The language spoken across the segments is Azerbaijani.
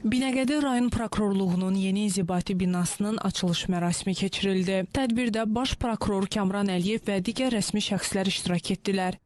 Binəqədi rayon prokurorluğunun yeni inzibati binasının açılış mərasimi keçirildi. Tədbirdə baş prokuror Kamran Əliyev və digər rəsmi şəxslər iştirak etdilər.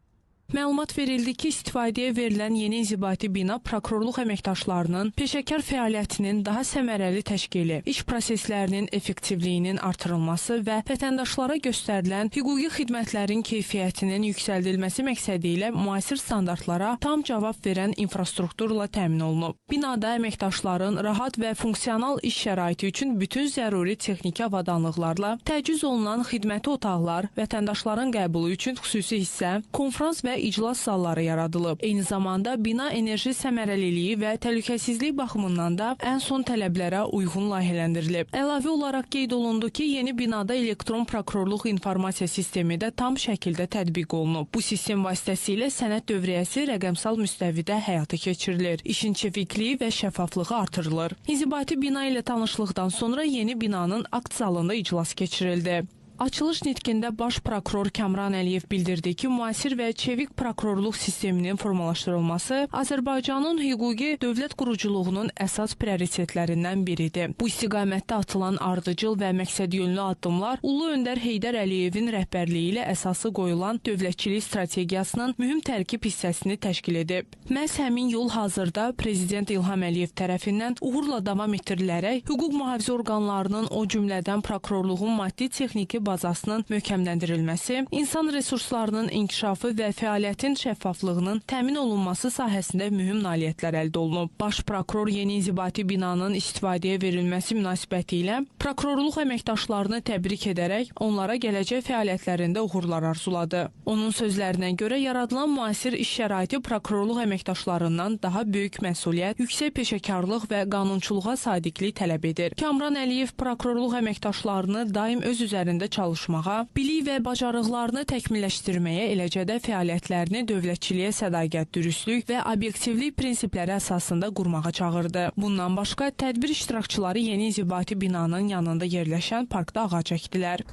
Məlumat verildi ki, istifadəyə verilən yeni inzibati bina prokurorluq əməkdaşlarının peşəkar fəaliyyətinin daha səmərəli təşkili, iş proseslərinin effektivliyinin artırılması və vətəndaşlara göstərilən hüquqi xidmətlərin keyfiyyətinin yüksəldilməsi məqsədi ilə müasir standartlara tam cavab verən infrastrukturla təmin olunub. Binada əməkdaşların rahat və funksional iş şəraiti üçün bütün zəruri texniki avadanlıqlarla təchiz olunan xidməti otaqlar, vətəndaşların qəbulu üçün xüsusi hissə, konfrans və iclas zalları yaradılıb. Eyni zamanda bina enerji səmərəliliyi və təhlükəsizlik baxımından da ən son tələblərə uyğun layihələndirilib. Əlavə olaraq qeyd olundu ki, yeni binada elektron prokurorluq informasiya sistemi də tam şəkildə tətbiq olunub. Bu sistem vasitəsilə sənəd dövriyyəsi rəqəmsal müstəvidə həyata keçirilir. İşin çevikliyi və şəffaflığı artırılır. İnzibati bina ilə tanışlıqdan sonra yeni binanın akt zalında iclas keçirildi. Açılış nitqində baş prokuror Kamran Əliyev bildirdi ki, müasir və çevik prokurorluq sisteminin formalaşdırılması Azərbaycanın hüquqi dövlət quruculuğunun əsas prioritetlərindən biridir. Bu istiqamətdə atılan ardıcıl və məqsədyönlü addımlar Ulu Öndər Heydər Əliyevin rəhbərliyi ilə əsası qoyulan dövlətçilik strategiyasının mühüm tərkib hissəsini təşkil edib. Məhz həmin yol hazırda Prezident İlham Əliyev tərəfindən uğurla davam etdirilərək hüquq mühafizə orqanlarının, o cümlədən prokurorluğun maddi-texniki bazasının möhkəmləndirilməsi, insan resurslarının inkişafı və fəaliyyətin şəffaflığının təmin olunması sahəsində mühüm nailiyyətlər əldə olunub. Baş prokuror yeni inzibati binanın istifadəyə verilməsi münasibəti ilə prokurorluq əməkdaşlarını təbrik edərək onlara gələcək fəaliyyətlərində uğurlar arzuladı. Onun sözlərinə görə yaradılan müasir iş şəraiti prokurorluq əməkdaşlarından daha böyük məsuliyyət, yüksək peşəkarlıq və qanunçuluğa sadiqlik tələb edir. Kamran Əliyev prokurorluq əməkdaşlarını daim öz üzərində çalışmağa, bilik və bacarıqlarını təkmilləşdirməyə, eləcə də fəaliyyətlərini dövlətçiliyə sədaqət, dürüstlük və obyektivlik prinsipləri əsasında qurmağa çağırdı. Bundan başqa, tədbir iştirakçıları yeni inzibati binanın yanında yerləşən parkda ağac əkdilər.